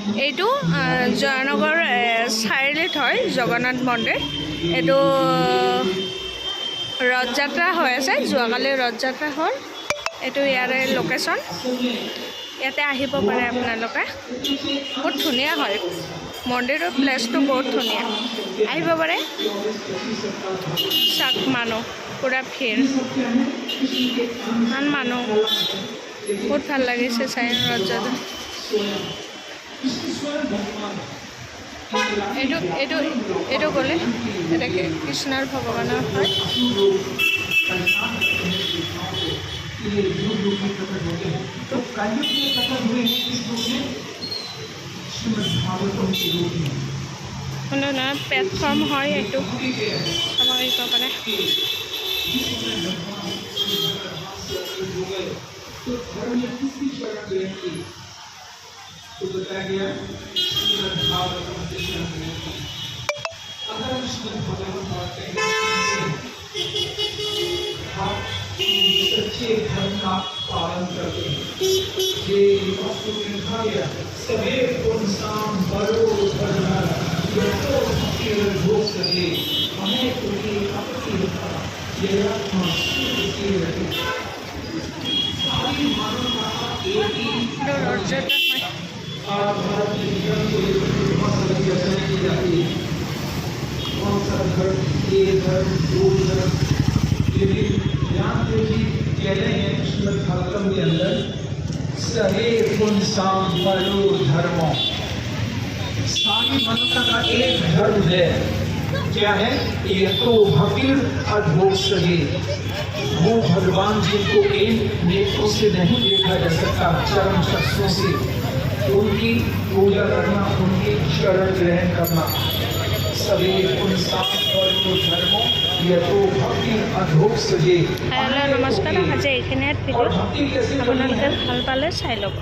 এইটো জয়নগৰ চাৰিআলিত হয় জগন্নাথ মন্দিৰ। এইটো ৰথযাত্ৰা হৈ আছে, যোৱাকালি ৰথযাত্ৰা হ'ল। এইটো ইয়াৰে লোকেশ্যন, ইয়াতে আহিব পাৰে আপোনালোকে। বহুত ধুনীয়া হয় মন্দিৰৰ প্লেচটো, বহুত ধুনীয়া, আহিব পাৰে। চাক মানুহ পুৰা ভিৰ, ইমান মানুহ, বহুত ভাল লাগিছে চাই ৰথযাত্ৰা। এইটো গ'লে এনেকৈ কৃষ্ণৰ ভগৱানৰ হয়। প্লেটফৰ্ম হয়, এইটো চাব পাৰিব পাৰে। तो बताया गया श्रीमद् भागवतम के में अगर हम श्रीमद् भागवतम पढ़ते हैं आप सच्चे धर्म का पालन करते हैं। ये वास्तु में लिखा गया सभी पुंसाम बड़ो धर्म यतो केवल भोग सके हमें कोई आपत्ति होता ये आत्मा इसकी रहती सारी मानवता एक ही भारत में धर्म को लेकर बहुत सारी चर्चाएं की जाती है। कौन सा धर्म, ये धर्म, वो धर्म, लेकिन ध्यान देवी कह रहे हैं श्रीमद् भागवतम के अंदर सहे पुंसाम बड़ो धर्मो, सारी मानवता का एक धर्म है। क्या है? ये तो भक्ति अद्भुत सहे, वो भगवान जी को इन नेत्रों से नहीं देखा जा सकता, चरण शस्त्रों से उनकी पूजा करना, उनकी शरण ग्रहण करना। सभी पुंसाम बड़ो धर्मो यतो भक्ति अद्भुत सजे। नमस्कार, आज এইখিনিত ভিডিঅ' আপোনালোকে ভাল পালে চাই ল'ব।